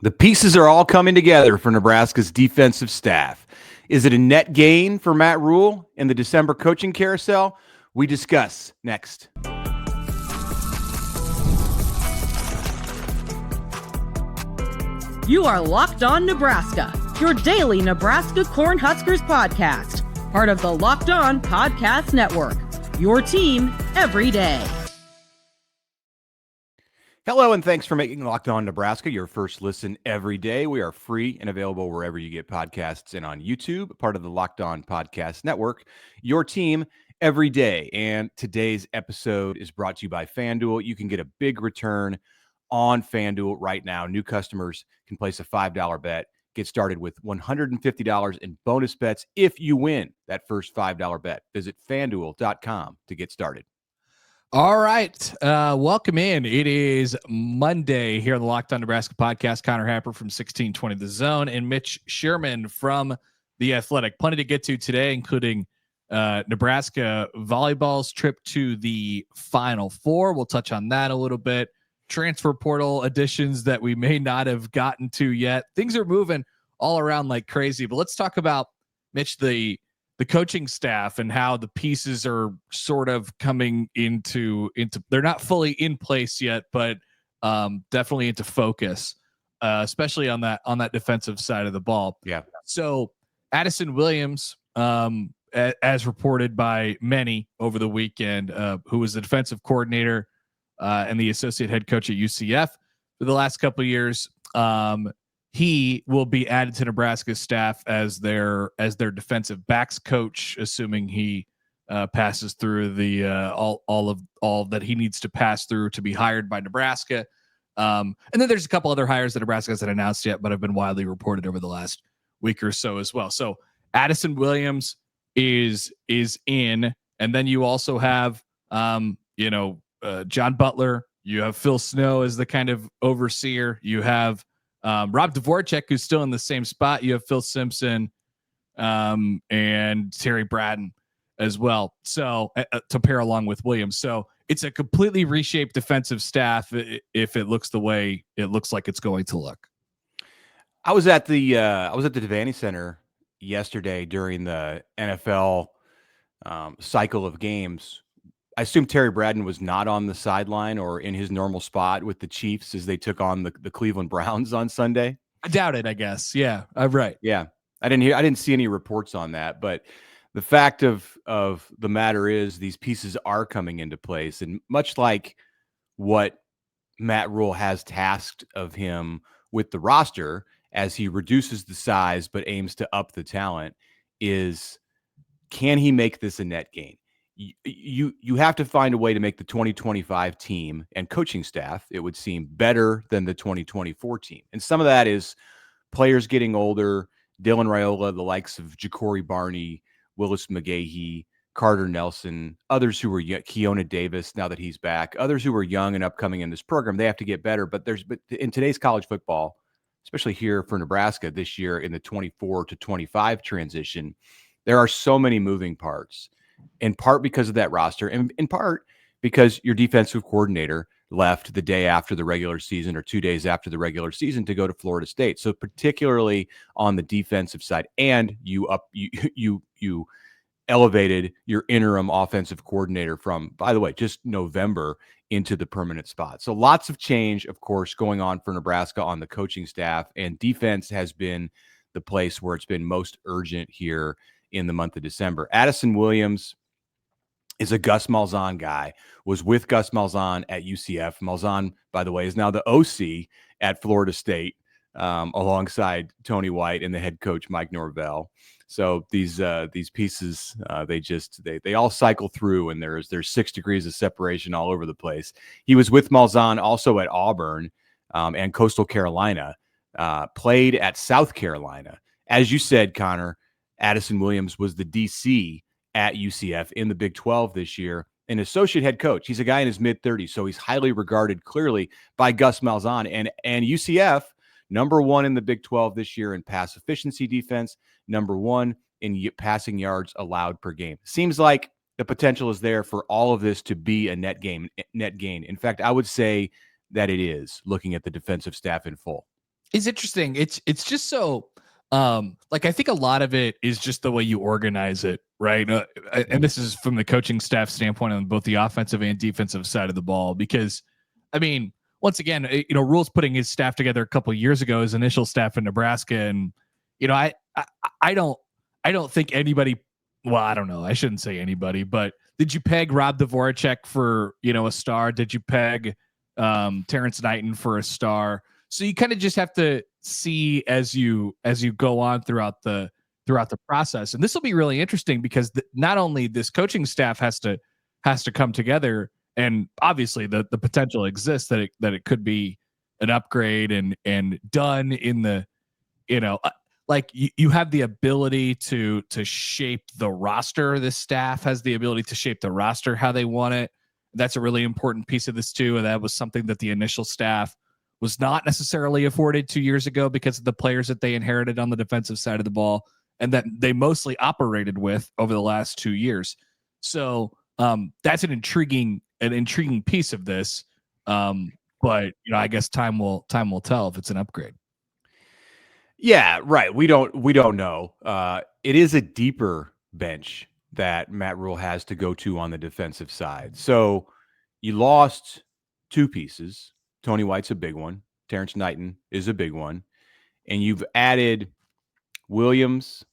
The pieces are all coming together for Nebraska's defensive staff. Is it a net gain for Matt Rhule in the December coaching carousel? We discuss next. You are Locked On Nebraska, your daily Nebraska Cornhuskers podcast, part of the Locked On Podcast Network, your team every day. Hello, and thanks for making Locked On Nebraska your first listen every day. We are free and available wherever you get podcasts and on YouTube, part of the Locked On Podcast Network, your team every day. And today's episode is brought to you by FanDuel. You can get a big return on FanDuel right now. New customers can place a $5 bet. Get started with $150 in bonus bets if you win that first $5 bet. Visit FanDuel.com to get started. All right. Welcome in. It is Monday here on the Locked On Nebraska podcast. Connor Happer from 1620 The Zone and Mitch Sherman from The Athletic. Plenty to get to today, including Nebraska volleyball's trip to the Final Four. We'll touch on that a little bit. Transfer portal additions that we may not have gotten to yet. Things are moving all around like crazy. But let's talk about, Mitch, the coaching staff and how the pieces are sort of coming into they're not fully in place yet, but definitely into focus, especially on that defensive side of the ball. Yeah. So Addison Williams, as reported by many over the weekend, who was the defensive coordinator and the associate head coach at UCF for the last couple of years, he will be added to Nebraska's staff as their defensive backs coach, assuming he passes through the all that he needs to pass through to be hired by Nebraska. And then there's a couple other hires that Nebraska hasn't announced yet, but have been widely reported over the last week or so as well. So Addison Williams is in, and then you also have John Butler. You have Phil Snow as the kind of overseer. You have Rob Dvorak, who's still in the same spot. You have Phil Simpson and Terry Braden as well. So to pair along with Williams. So it's a completely reshaped defensive staff if it looks the way it looks like it's going to look. I was at the Devaney Center yesterday during the NFL cycle of games. I assume Terry Braden was not on the sideline or in his normal spot with the Chiefs as they took on the Cleveland Browns on Sunday. I doubt it, I guess. Yeah, right. Yeah. I didn't see any reports on that, but the fact of the matter is these pieces are coming into place. And much like what Matt Rhule has tasked of him with the roster as he reduces the size but aims to up the talent, is can he make this a net gain? You have to find a way to make the 2025 team and coaching staff, it would seem, better than the 2024 team. And some of that is players getting older, Dylan Raiola, the likes of Ja'Cory Barney, Willis McGahee, Carter Nelson, others who were young, Keona Davis, now that he's back, others who were young and upcoming in this program, they have to get better. But in today's college football, especially here for Nebraska this year in the 24 to 25 transition, there are so many moving parts. In part because of that roster, and in part because your defensive coordinator left the day after the regular season or 2 days after the regular season to go to Florida State. So particularly on the defensive side, and you elevated your interim offensive coordinator from, by the way, just November into the permanent spot. So lots of change, of course, going on for Nebraska on the coaching staff, and defense has been the place where it's been most urgent here in the month of December. Addison Williams is a Gus Malzahn guy, was with Gus Malzahn at UCF. Malzahn, by the way, is now the OC at Florida State, alongside Tony White and the head coach, Mike Norvell. So these pieces, they all cycle through, and there's 6 degrees of separation all over the place. He was with Malzahn also at Auburn and Coastal Carolina, played at South Carolina. As you said, Connor, Addison Williams was the DC at UCF in the Big 12 this year, an associate head coach. He's a guy in his mid-30s, so he's highly regarded clearly by Gus Malzahn. And UCF, number 1 in the Big 12 this year in pass efficiency defense, number 1 in passing yards allowed per game. Seems like the potential is there for all of this to be a net gain. In fact, I would say that it is, looking at the defensive staff in full. is interesting. It's just so like I think a lot of it is just the way you organize it, right? And this is from the coaching staff standpoint on both the offensive and defensive side of the ball, because I mean, once again, Rhule's putting his staff together a couple of years ago, his initial staff in Nebraska, and I don't think anybody. Well, I don't know. I shouldn't say anybody, but did you peg Rob Dvorak for a star? Did you peg Terrence Knighton for a star? So you kind of just have to see as you go on throughout the process, and this will be really interesting because not only this coaching staff has to come together, and obviously the potential exists that it could be an upgrade and done in the like you have the ability to shape the roster. This staff has the ability to shape the roster how they want it. That's a really important piece of this too, and that was something that the initial staff was not necessarily afforded 2 years ago because of the players that they inherited on the defensive side of the ball and that they mostly operated with over the last 2 years. So that's an intriguing piece of this. But I guess time will tell if it's an upgrade. Yeah, right. We don't know. It is a deeper bench that Matt Rhule has to go to on the defensive side. So you lost two pieces. Tony White's a big one. Terrence Knighton is a big one. And you've added Williams,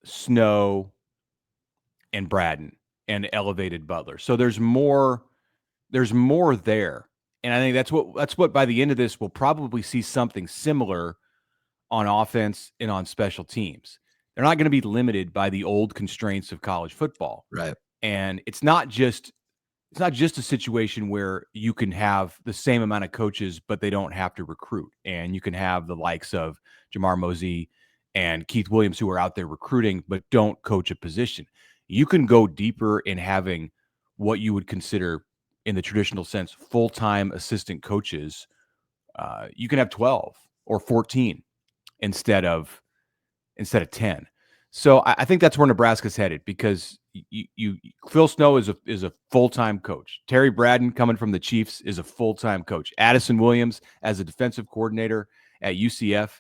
Snow, and Braden, and elevated Butler. So there's more there. And I think that's what by the end of this we'll probably see something similar on offense and on special teams. They're not going to be limited by the old constraints of college football. Right. And it's not just a situation where you can have the same amount of coaches, but they don't have to recruit. And you can have the likes of Jamar Mosey and Keith Williams who are out there recruiting, but don't coach a position. You can go deeper in having what you would consider in the traditional sense, full-time assistant coaches. You can have 12 or 14 instead of 10. So I think that's where Nebraska's headed because Phil Snow is a full-time coach. Terry Braden coming from the Chiefs is a full-time coach. Addison Williams as a defensive coordinator at UCF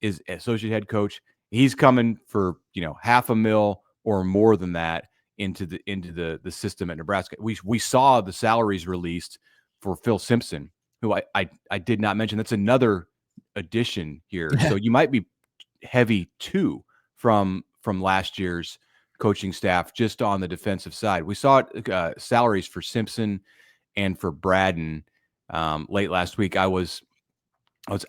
is associate head coach. He's coming for $500,000 or more than that into the system at Nebraska. We saw the salaries released for Phil Simpson, who I did not mention. That's another addition here. So you might be heavy too from last year's coaching staff just on the defensive side. We saw salaries for Simpson and for Braden late last week. I was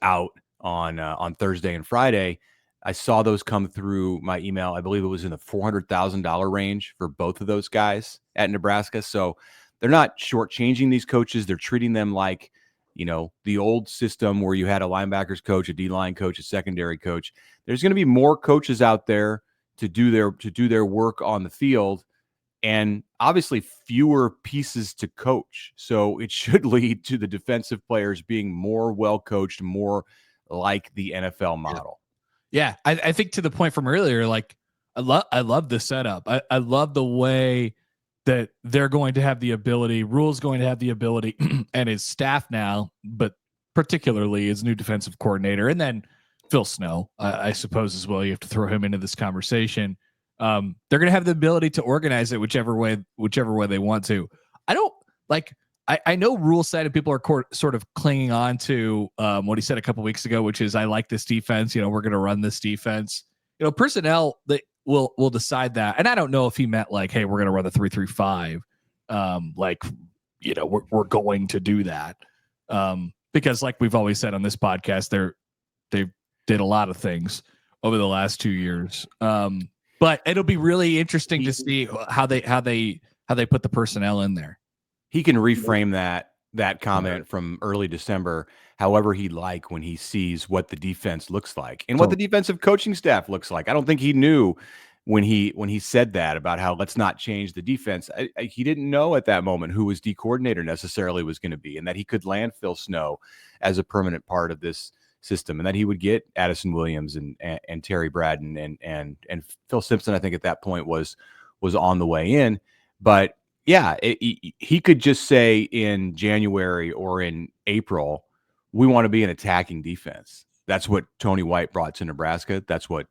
out on Thursday and Friday. I saw those come through my email. I believe it was in the $400,000 range for both of those guys at Nebraska. So they're not shortchanging these coaches. They're treating them like, the old system where you had a linebackers coach, a D-line coach, a secondary coach. There's going to be more coaches out there to do their work on the field, and obviously fewer pieces to coach. So it should lead to the defensive players being more well-coached, more like the NFL model. Yeah, I think to the point from earlier, like I love the setup. I love the way that they're going to have the ability, Rhule's going to have the ability, and his staff now, but particularly his new defensive coordinator, and then Phil Snow, I suppose as well. You have to throw him into this conversation. They're going to have the ability to organize it whichever way they want to. I don't like. I know Rhule said, and people are sort of clinging on to what he said a couple weeks ago, which is, I like this defense. We're going to run this defense. Personnel that will decide that. And I don't know if he meant like, hey, we're going to run the 3-3-5. We're going to do that. Because like we've always said on this podcast, they did a lot of things over the last 2 years. But it'll be really interesting to see how they put the personnel in there. He can reframe that comment from early December however he'd like when he sees what the defense looks like and what the defensive coaching staff looks like. I don't think he knew when he said that about how let's not change the defense. He didn't know at that moment who his D coordinator necessarily was going to be, and that he could land Phil Snow as a permanent part of this system, and that he would get Addison Williams and Terry Braden and Phil Simpson. I think at that point was on the way in, but yeah, he could just say in January or in April, we want to be an attacking defense. That's what Tony White brought to Nebraska. That's what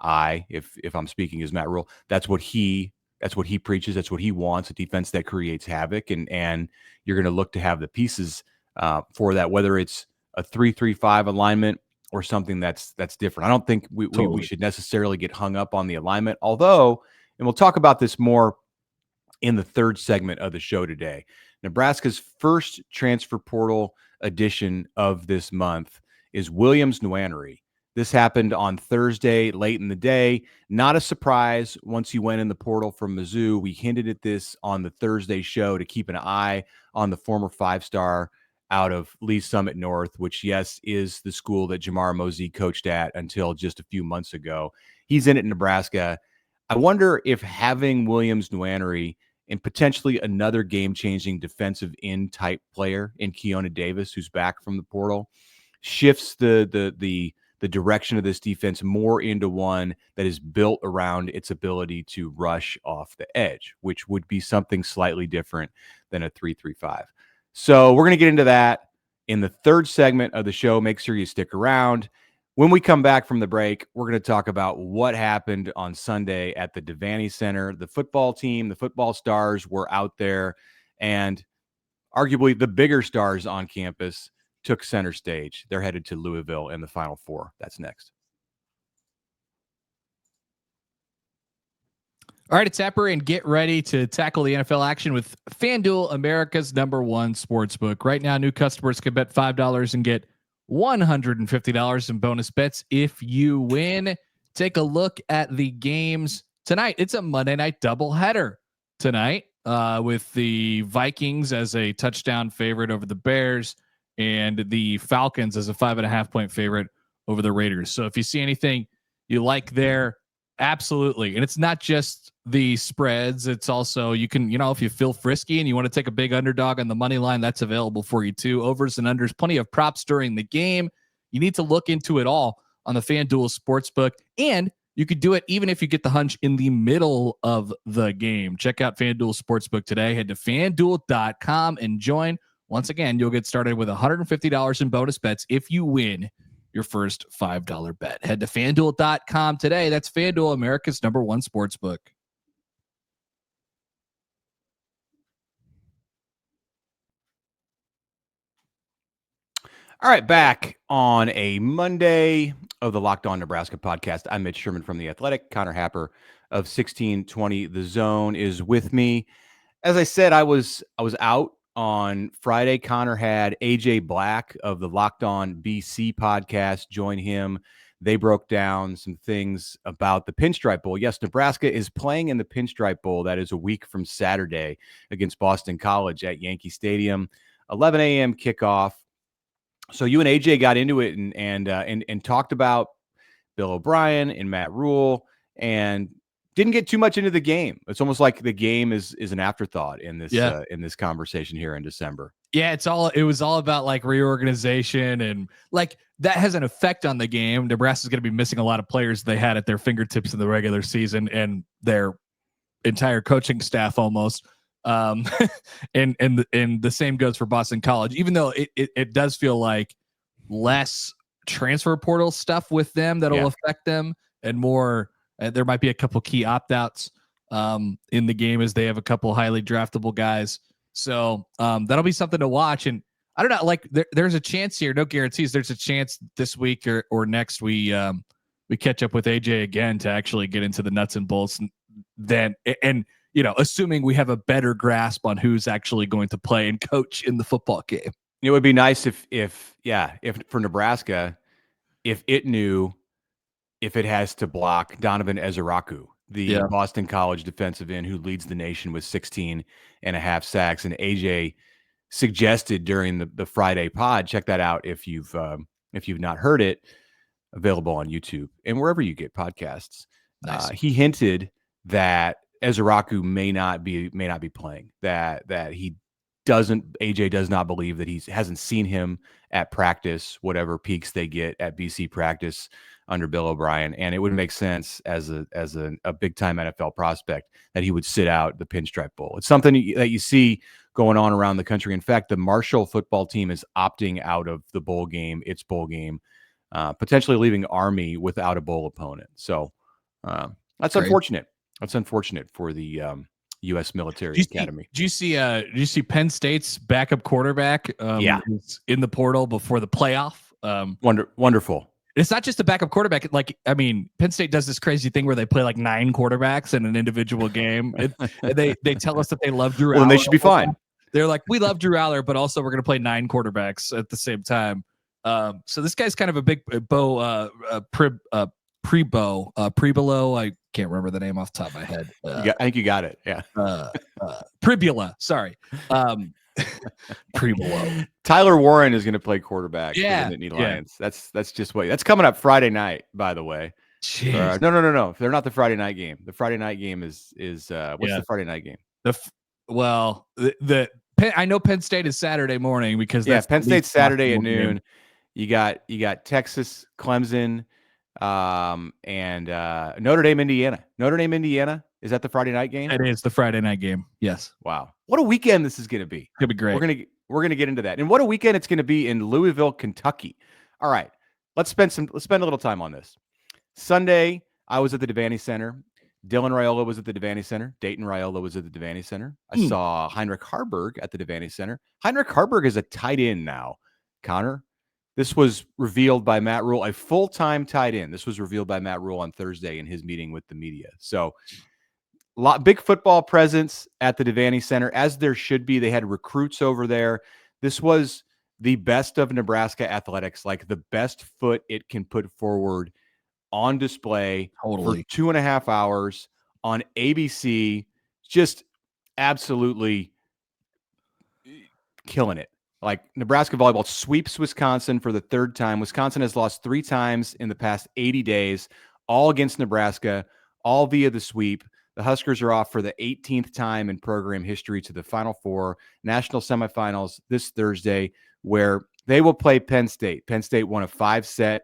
if I'm speaking as Matt Rhule, that's what he preaches. That's what he wants, a defense that creates havoc. And you're going to look to have the pieces for that, whether it's a 3-3-5 alignment or something that's different. I don't think we should necessarily get hung up on the alignment, although, and we'll talk about this more in the third segment of the show today, Nebraska's first transfer portal edition of this month is Williams Nwaneri. This happened on Thursday, late in the day. Not a surprise once he went in the portal from Mizzou. We hinted at this on the Thursday show to keep an eye on the former 5-star out of Lee Summit North, which, yes, is the school that Jamar Mosey coached at until just a few months ago. He's in at Nebraska. I wonder if having Williams Nwaneri and potentially another game-changing defensive end type player in Keona Davis, who's back from the portal, shifts the direction of this defense more into one that is built around its ability to rush off the edge, which would be something slightly different than a 3-3-5. So we're going to get into that in the third segment of the show. Make sure you stick around. When we come back from the break, we're going to talk about what happened on Sunday at the Devaney Center. The football team, the football stars were out there, and arguably the bigger stars on campus took center stage. They're headed to Louisville in the Final Four. That's next. All right, it's Epper, and get ready to tackle the NFL action with FanDuel, America's #1 sportsbook. Right now, new customers can bet $5 and get $150 in bonus bets if you win. Take a look at the games tonight. It's a Monday night doubleheader tonight with the Vikings as a touchdown favorite over the Bears and the Falcons as a 5.5-point favorite over the Raiders. So if you see anything you like there, absolutely. And it's not just the spreads. It's also, you can, if you feel frisky and you want to take a big underdog on the money line, that's available for you too. Overs and unders, plenty of props during the game. You need to look into it all on the FanDuel Sportsbook. And you could do it even if you get the hunch in the middle of the game. Check out FanDuel Sportsbook today. Head to FanDuel.com and join. Once again, you'll get started with $150 in bonus bets if you win your first $5 bet. Head to FanDuel.com today. That's FanDuel, America's #1 sportsbook. All right, back on a Monday of the Locked On Nebraska podcast. I'm Mitch Sherman from The Athletic. Connor Happer of 1620 The Zone is with me. As I said, I was out on Friday. Connor had AJ Black of the Locked On BC podcast join him. They broke down some things about the Pinstripe Bowl. Yes, Nebraska is playing in the Pinstripe Bowl. That is a week from Saturday against Boston College at Yankee Stadium. 11 a.m. kickoff. So you and AJ got into it and talked about Bill O'Brien and Matt Rhule and didn't get too much into the game. It's almost like the game is an afterthought in this conversation here in December. Yeah, it was all about like reorganization and like that has an effect on the game. Nebraska's going to be missing a lot of players they had at their fingertips in the regular season and their entire coaching staff almost. And the same goes for Boston College, even though it does feel like less transfer portal stuff with them that'll affect them and more. There might be a couple key opt-outs in the game as they have a couple highly draftable guys. So that'll be something to watch. And I don't know, like there's a chance here, no guarantees. There's a chance this week or next we catch up with AJ again to actually get into the nuts and bolts and assuming we have a better grasp on who's actually going to play and coach in the football game. It would be nice if for Nebraska, if it knew if it has to block Donovan Ezeraku, the Boston College defensive end who leads the nation with 16.5 sacks. And AJ suggested during the Friday pod, check that out if you've not heard it, available on YouTube and wherever you get podcasts. Nice. He hinted that Ezeraku may not be playing, that AJ does not believe that he hasn't seen him at practice, whatever peaks they get at BC practice under Bill O'Brien. And it would make sense as a big time NFL prospect that he would sit out the Pinstripe Bowl. It's something that you see going on around the country. In fact, the Marshall football team is opting out of the bowl game, its bowl game, potentially leaving Army without a bowl opponent. So that's Great. unfortunate. That's unfortunate for the U.S. Military Academy. Do you see Penn State's backup quarterback is in the portal before the playoff? Wonderful. It's not just a backup quarterback. Like, I mean, Penn State does this crazy thing where they play like 9 quarterbacks in an individual game. They tell us that they love Drew Aller. And they should be fine. They're like, we love Drew Aller, but also we're going to play 9 quarterbacks at the same time. So this guy's kind of a big Pribolo. I can't remember the name off the top of my head. I think you got it. Yeah. Pribula. Sorry. Pribolo. Tyler Warren is going to play quarterback for the Nittany Yeah. Lions. That's just what that's coming up Friday night, by the way. No. They're not the Friday night game. The Friday night game is what's the Friday night game? I know Penn State is Saturday morning because Penn State's Saturday at noon. You got Texas, Clemson, and Notre Dame, Indiana. Notre Dame, Indiana. Is that the Friday night game? It is the Friday night game. Yes. Wow. What a weekend this is going to be. It's going to be great. We're going to get into that. And what a weekend it's going to be in Louisville, Kentucky. All right. Let's spend a little time on this. Sunday, I was at the Devaney Center. Dylan Raiola was at the Devaney Center. Dayton Raiola was at the Devaney Center. I saw Heinrich Harburg at the Devaney Center. Heinrich Harburg is a tight end now, Connor. This was revealed by Matt Rhule, a full-time tight end. This was revealed by Matt Rhule on Thursday in his meeting with the media. So, big football presence at the Devaney Center, as there should be. They had recruits over there. This was the best of Nebraska athletics, like the best foot it can put forward on display for 2.5 hours on ABC. Just absolutely killing it. Like, Nebraska volleyball sweeps Wisconsin for the 3rd time. Wisconsin has lost 3 times in the past 80 days, all against Nebraska, all via the sweep. The Huskers are off for the 18th time in program history to the Final Four, national semifinals this Thursday, where they will play Penn State. Penn State won a 5-set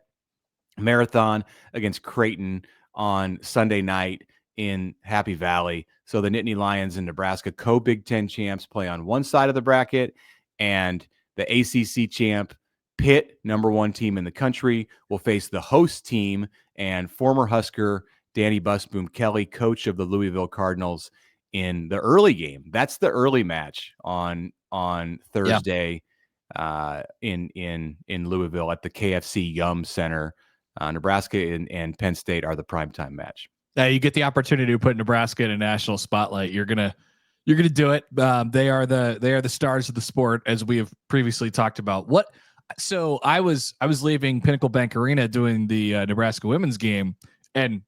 marathon against Creighton on Sunday night in Happy Valley. So the Nittany Lions and Nebraska, co-Big Ten champs, play on one side of the bracket, and the ACC champ, Pitt, number 1 team in the country, will face the host team and former Husker Danny Busboom Kelly, coach of the Louisville Cardinals, in the early game. That's the early match on Thursday in Louisville at the KFC Yum Center. Nebraska and Penn State are the primetime match. You get the opportunity to put Nebraska in a national spotlight. You're gonna do it. They are the stars of the sport, as we have previously talked about. So I was leaving Pinnacle Bank Arena doing the Nebraska women's game, and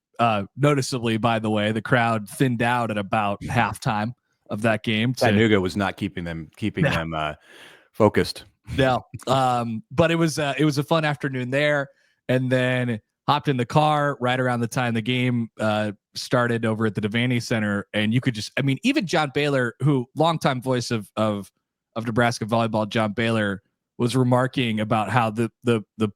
noticeably, by the way, the crowd thinned out at about halftime of that game. Chattanooga was not keeping them focused. No, but it was a fun afternoon there, and then hopped in the car right around the time the game started over at the Devaney Center, and you could even John Baylor, who longtime voice of Nebraska volleyball, John Baylor, was remarking about how the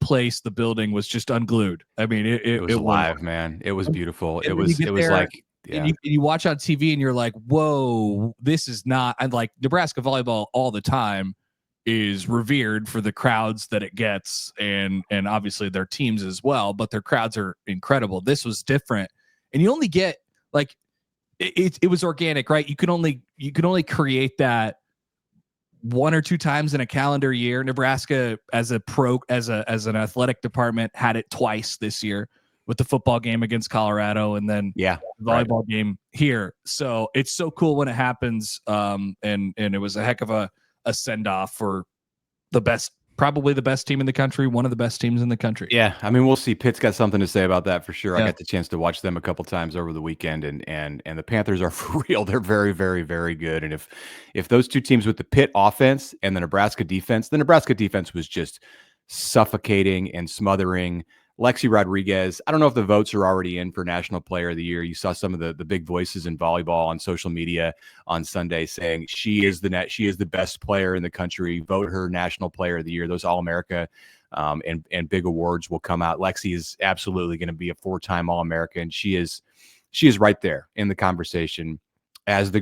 place, the building, was just unglued. I mean, it was live, man. It was beautiful. It was and you watch on TV and you're like, whoa, this is not. And like, Nebraska volleyball all the time is revered for the crowds that it gets, and obviously their teams as well, but their crowds are incredible. This was different, and you only get like it was organic, right? You could only create that 1 or 2 times in a calendar year. Nebraska, as an athletic department, had it twice this year with the football game against Colorado, and then the volleyball game here. So it's so cool when it happens. And it was a heck of a send off for probably the best team in the country, one of the best teams in the country. Yeah, I mean, we'll see. Pitt's got something to say about that for sure. Yeah. I got the chance to watch them a couple times over the weekend, and the Panthers are for real. They're very, very, very good. And if those two teams with the Pitt offense and the Nebraska defense was just suffocating and smothering. Lexi Rodriguez, I don't know if the votes are already in for National Player of the Year. You saw some of the big voices in volleyball on social media on Sunday saying she is the best player in the country. Vote her National Player of the Year. Those All-America and big awards will come out. Lexi is absolutely going to be a 4-time All-America, and she is right there in the conversation as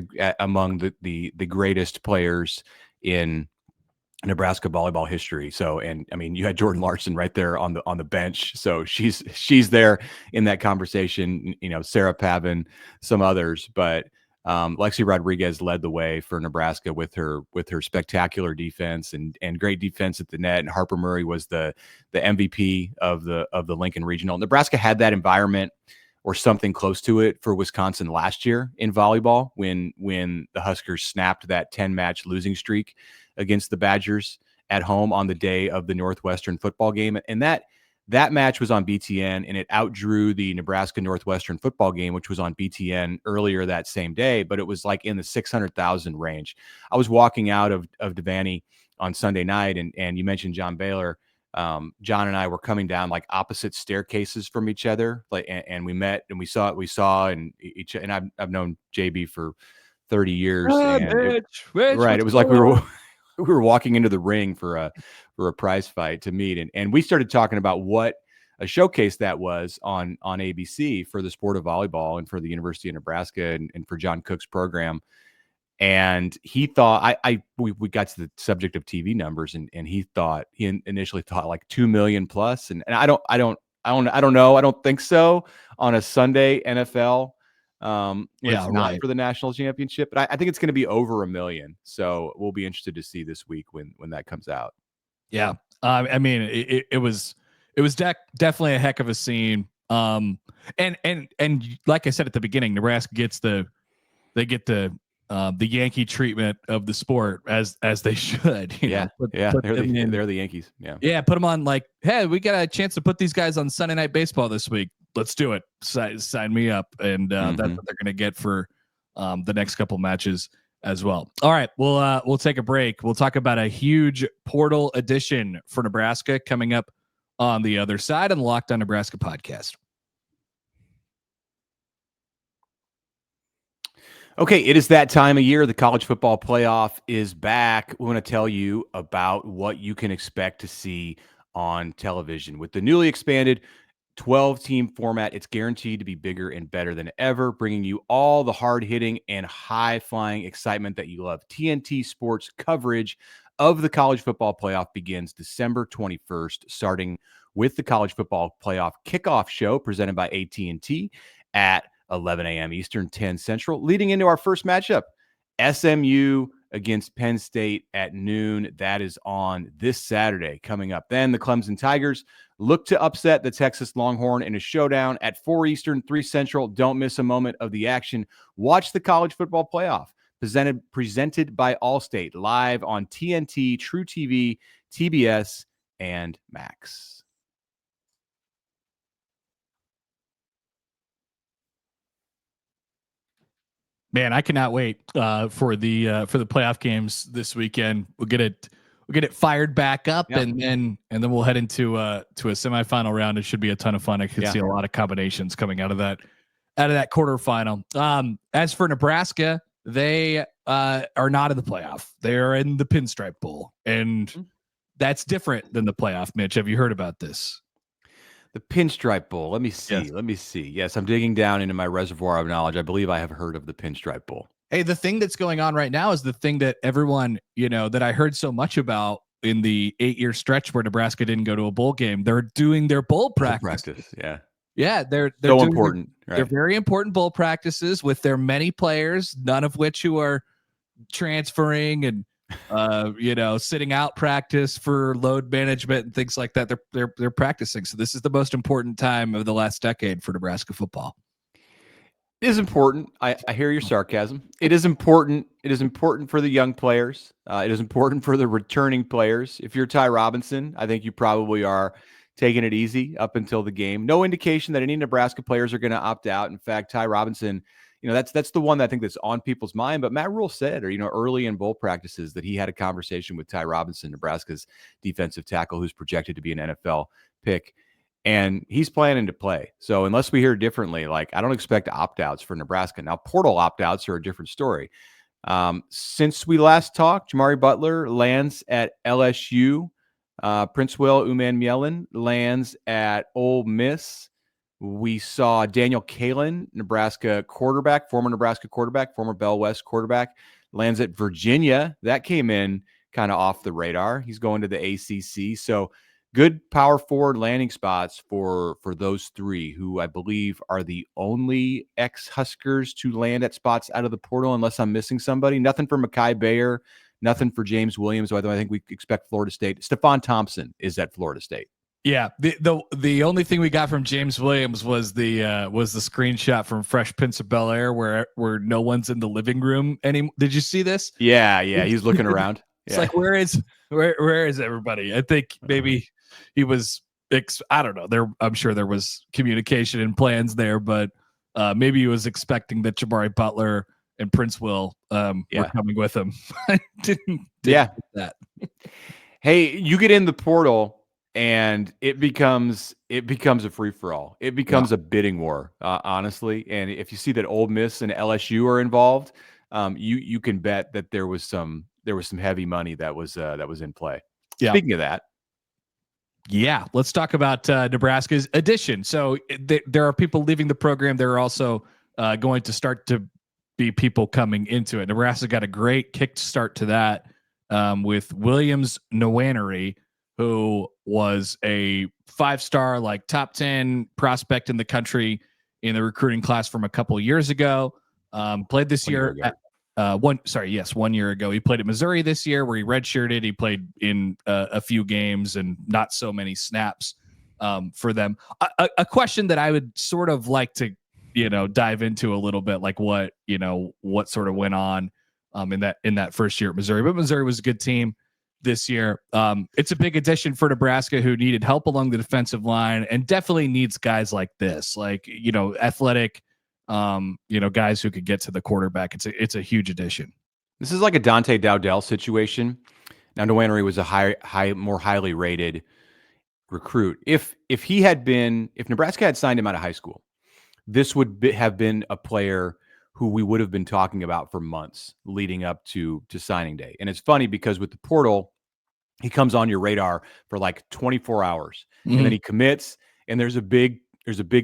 among the greatest players in Nebraska volleyball history. So, and I mean, you had Jordan Larson right there on the bench. So she's there in that conversation, Sarah Pavin, some others, but Lexi Rodriguez led the way for Nebraska with her spectacular defense and great defense at the net. And Harper Murray was the MVP of the Lincoln Regional. Nebraska had that environment or something close to it for Wisconsin last year in volleyball when the Huskers snapped that 10-match losing streak against the Badgers at home on the day of the Northwestern football game. And that match was on BTN, and it outdrew the Nebraska Northwestern football game, which was on BTN earlier that same day, but it was like in the 600,000 range. I was walking out of Devaney on Sunday night, and you mentioned John Baylor. John and I were coming down like opposite staircases from each other, and we met and we saw and I've known JB for 30 years. Mitch, it was like we were walking into the ring for a prize fight to meet, and we started talking about what a showcase that was on ABC for the sport of volleyball and for the University of Nebraska and for John Cook's program. And he thought we got to the subject of TV numbers, and he initially thought like 2 million plus, and I don't know, I don't think so on a Sunday NFL. It's not for the national championship, but I think it's going to be over 1 million. So we'll be interested to see this week when that comes out. Yeah. I mean, it was definitely a heck of a scene. And like I said at the beginning, Nebraska gets the Yankee treatment of the sport as they should. They're the Yankees. Yeah. Put them on like, hey, we got a chance to put these guys on Sunday Night Baseball this week. Let's do it. Sign me up. And that's what they're going to get for the next couple matches as well. All right, we'll take a break. We'll talk about a huge portal edition for Nebraska coming up on the other side on the Locked On Nebraska podcast. Okay, it is that time of year. The college football playoff is back. We want to tell you about what you can expect to see on television. With the newly expanded 12-team format, it's guaranteed to be bigger and better than ever, bringing you all the hard-hitting and high-flying excitement that you love. TNT Sports coverage of the college football playoff begins December 21st, starting with the college football playoff kickoff show presented by AT&T at 11 a.m. Eastern, 10 Central, leading into our first matchup, SMU against Penn State at noon. That is on this Saturday coming up. Then the Clemson Tigers look to upset the Texas Longhorn in a showdown at 4 Eastern, 3 Central. Don't miss a moment of the action. Watch the college football playoff presented by Allstate live on TNT, True TV, TBS, and Max. Man, I cannot wait for the playoff games this weekend. We'll get it fired back up, and then we'll head into a semifinal round. It should be a ton of fun. I can see a lot of combinations coming out of that quarterfinal. As for Nebraska, they are not in the playoff. They are in the Pinstripe Bowl, and that's different than the playoff. Mitch, have you heard about this? The Pinstripe Bowl. Let me see. Yes. Let me see. Yes, I'm digging down into my reservoir of knowledge. I believe I have heard of the Pinstripe Bowl. Hey, the thing that's going on right now is the thing that everyone, that I heard so much about in the 8-year stretch where Nebraska didn't go to a bowl game. They're doing their bowl practice. Yeah. Yeah, they're so important. They're very important bowl practices with their many players, none of which who are transferring and sitting out practice for load management and things like that. They're practicing. So this is the most important time of the last decade for Nebraska football. It is important. I hear your sarcasm. It is important. It is important for the young players. It is important for the returning players. If you're Ty Robinson, I think you probably are taking it easy up until the game. No indication that any Nebraska players are going to opt out. In fact, Ty Robinson, that's the one that I think that's on people's mind. But Matt Rhule said, early in bowl practices that he had a conversation with Ty Robinson, Nebraska's defensive tackle, who's projected to be an NFL pick. And he's planning to play. So unless we hear differently, I don't expect opt-outs for Nebraska. Now, portal opt-outs are a different story. Since we last talked, Jamari Butler lands at LSU. Prince Will Umanmielen lands at Ole Miss. We saw Daniel Kalen, Nebraska quarterback, former Nebraska quarterback, former Bell West quarterback, lands at Virginia. That came in kind of off the radar. He's going to the ACC. So good power forward landing spots for those three, who I believe are the only ex-Huskers to land at spots out of the portal, unless I'm missing somebody. Nothing for Mekhi Bayer, nothing for James Williams, although I think we expect Florida State. Stephon Thompson is at Florida State. Yeah, the only thing we got from James Williams was the screenshot from Fresh Prince of Bel-Air where no one's in the living room anymore. Did you see this? Yeah, he's looking around. It's like, where is everybody? I think maybe he was. I don't know. I'm sure there was communication and plans there, but maybe he was expecting that Jabari Butler and Prince Will were coming with him. I didn't get that. Hey, you get in the portal, and it becomes a free-for-all. It becomes a bidding war, honestly. And if you see that Ole Miss and LSU are involved, you can bet that there was some heavy money that was in play. Yeah. Speaking of that, let's talk about Nebraska's addition. So there are people leaving the program. There are also going to start to be people coming into it. Nebraska got a great kick start to that with Williams Nwaneri, who was a 5-star, like top 10 prospect in the country in the recruiting class from a couple of years ago. Played this year. 1 year ago. He played at Missouri this year, where he redshirted. He played in a few games and not so many snaps for them. A question that I would sort of like to, dive into a little bit, like what sort of went on in that first year at Missouri. But Missouri was a good team this year. It's a big addition for Nebraska, who needed help along the defensive line and definitely needs guys like this, like, athletic, guys who could get to the quarterback. It's a huge addition. This is like a Dante Dowdell situation. Now, Nwaneri was a more highly rated recruit. If Nebraska had signed him out of high school, this would have been a player who we would have been talking about for months leading up to signing day. And it's funny because with the portal, he comes on your radar for like 24 hours, and then he commits, and there's a big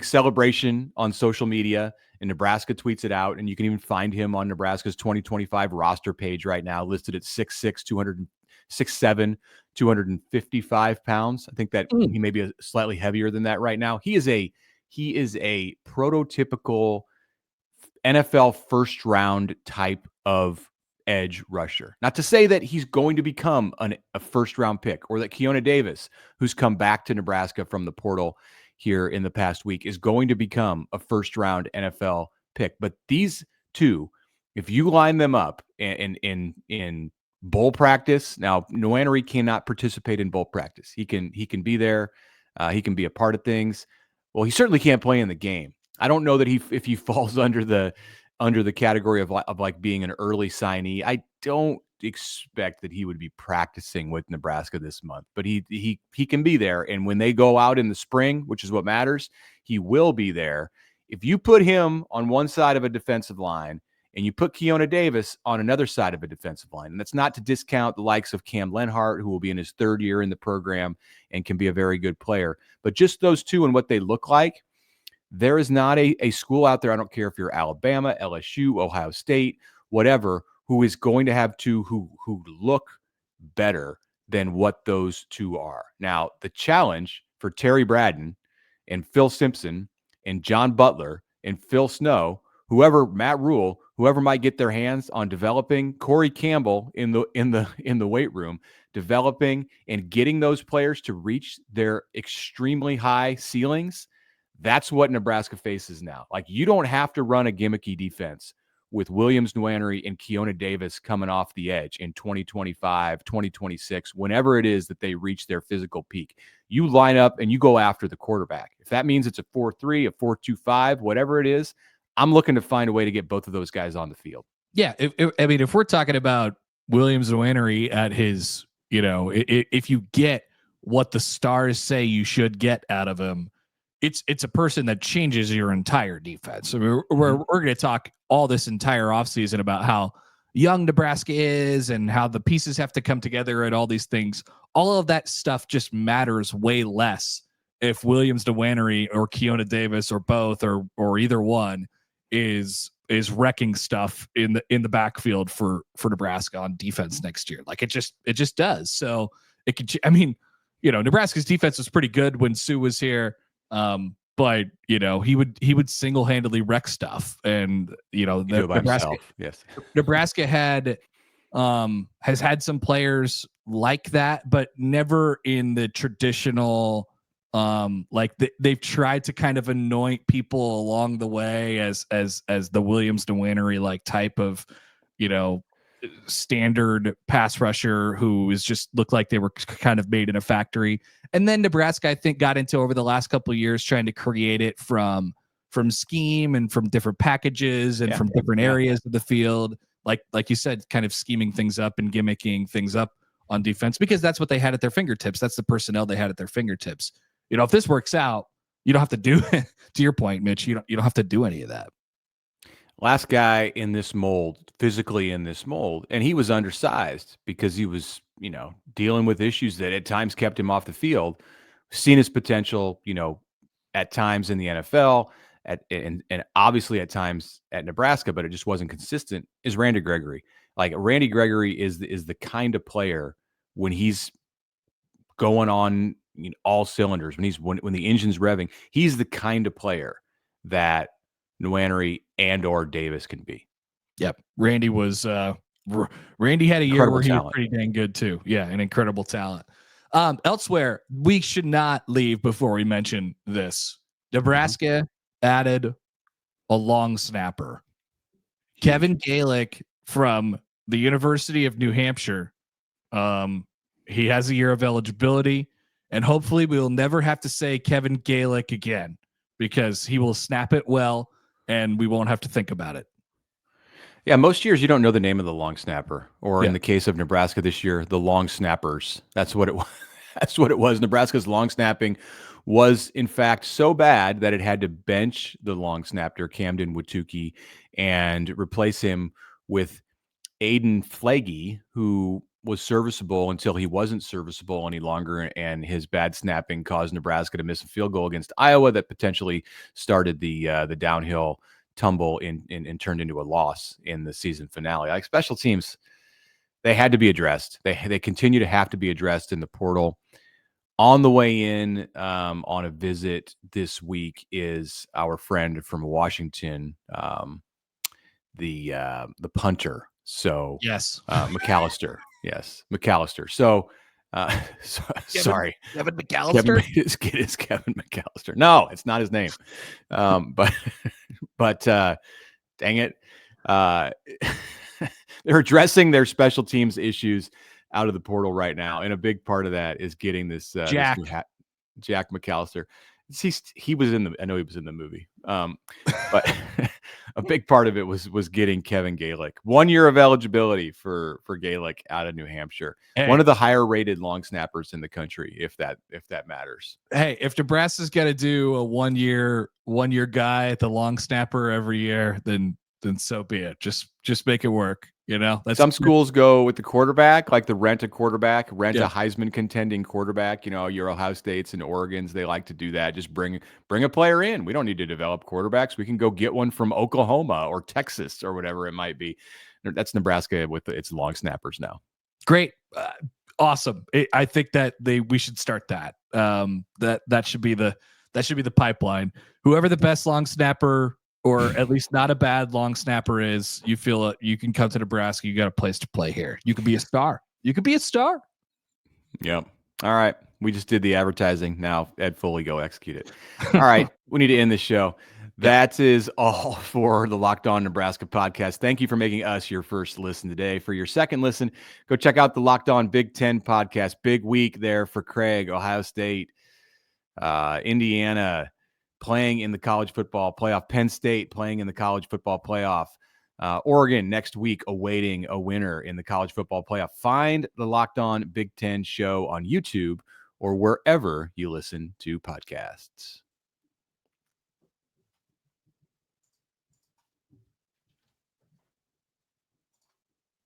celebration on social media, and Nebraska tweets it out, and you can even find him on Nebraska's 2025 roster page right now, listed at 6'7", 255 pounds. I think that he may be slightly heavier than that right now. He is a prototypical NFL first round type of edge rusher. Not to say that he's going to become a first round pick, or that Keona Davis, who's come back to Nebraska from the portal here in the past week, is going to become a first round NFL pick. But these two, if you line them up in bowl practice, now Nwaneri cannot participate in bowl practice. He can be there. He can be a part of things. Well, he certainly can't play in the game. I don't know that if he falls under the category of like being an early signee. I don't expect that he would be practicing with Nebraska this month, but he can be there. And when they go out in the spring, which is what matters, he will be there. If you put him on one side of a defensive line and you put Keona Davis on another side of a defensive line, and that's not to discount the likes of Cam Lenhart, who will be in his third year in the program and can be a very good player, but just those two and what they look like, there is not a school out there, I don't care if you're Alabama, LSU, Ohio State, whatever, who is going to have two who look better than what those two are. Now, the challenge for Terry Braden and Phil Simpson and John Butler and Phil Snow, Matt Rhule, whoever might get their hands on developing Corey Campbell in the weight room, developing and getting those players to reach their extremely high ceilings. That's what Nebraska faces now. Like, you don't have to run a gimmicky defense with Williams Nwaneri and Keona Davis coming off the edge in 2025, 2026, whenever it is that they reach their physical peak. You line up and you go after the quarterback. If that means it's a 4-3, a 4-2-5, whatever it is, I'm looking to find a way to get both of those guys on the field. Yeah, if we're talking about Williams Nwaneri at his, if you get what the stars say you should get out of him, it's a person that changes your entire defense. I mean, we're going to talk all this entire offseason about how young Nebraska is and how the pieces have to come together and all these things. All of that stuff just matters way less if Williams Nwaneri or Keona Davis or both or either one is wrecking stuff in the backfield for Nebraska on defense next year. Like it just does. So it could, I mean, Nebraska's defense was pretty good when Sue was here. But he would single-handedly wreck stuff. And Nebraska, yes. Nebraska has had some players like that, but never in the traditional they've tried to kind of anoint people along the way as the Williams Nwaneri like type of standard pass rusher who is just looked like they were kind of made in a factory. And then Nebraska, I think, got into over the last couple of years trying to create it from scheme and from different packages and from different areas of the field. Like you said, kind of scheming things up and gimmicking things up on defense because that's what they had at their fingertips. That's the personnel they had at their fingertips. If this works out, you don't have to do it. To your point, Mitch, you don't have to do any of that. Last guy in this mold, physically in this mold, and he was undersized because he was, dealing with issues that at times kept him off the field. Seen his potential, at times in the NFL, and obviously at times at Nebraska, but it just wasn't consistent. Is Randy Gregory? Like Randy Gregory is the kind of player when he's going on all cylinders, when the engine's revving, he's the kind of player that Nwaneri and or Davis can be. Yep. Randy had a year where he was pretty dang good too. Yeah. An incredible talent. Elsewhere, we should not leave before we mention this. Nebraska added a long snapper. Kevin Gallic from the University of New Hampshire. He has a year of eligibility, and hopefully we will never have to say Kevin Gallic again because he will snap it well and we won't have to think about it. Yeah, most years you don't know the name of the long snapper, or in the case of Nebraska this year, the long snappers. That's what it was. That's what it was. Nebraska's long snapping was, in fact, so bad that it had to bench the long snapper, Camden Watuki, and replace him with Aiden Flagey, who was serviceable until he wasn't serviceable any longer, and his bad snapping caused Nebraska to miss a field goal against Iowa that potentially started the downhill tumble and turned into a loss in the season finale. Like special teams, they had to be addressed. They continue to have to be addressed in the portal. On the way in on a visit this week is our friend from Washington, the punter. So yes, McAllister. Yes, McAllister. So, sorry, Kevin McAllister. It is Kevin McAllister. No, it's not his name. But dang it, they're addressing their special teams issues out of the portal right now, and a big part of that is getting this Jack McAllister. He was in the. I know he was in the movie, but a big part of it was getting Kevin Gallic. 1 year of eligibility for Gallic out of New Hampshire. Hey. One of the higher rated long snappers in the country, if that matters. Hey, if Nebraska's got to do a 1 year guy at the long snapper every year, then so be it. Just make it work. Some schools go with the quarterback, like the rent a Heisman contending quarterback. Your Ohio States and Oregons, they like to do that. Just bring a player in. We don't need to develop quarterbacks. We can go get one from Oklahoma or Texas or whatever it might be. That's Nebraska with its long snappers now. Great. Awesome. I think that we should start that. That should be the pipeline. Whoever the best long snapper, or at least not a bad long snapper is, you feel it, you can come to Nebraska. You got a place to play here. You could be a star. Yep. All right. We just did the advertising. Now Ed Foley, go execute it. All right. We need to end the show. That is all for the Locked On Nebraska podcast. Thank you for making us your first listen today. For your second listen, go check out the Locked On Big Ten podcast. Big week there for Craig. Ohio State, Indiana, playing in the college football playoff. Penn State playing in the college football playoff. Oregon next week awaiting a winner in the college football playoff. Find the Locked On Big Ten show on YouTube or wherever you listen to podcasts.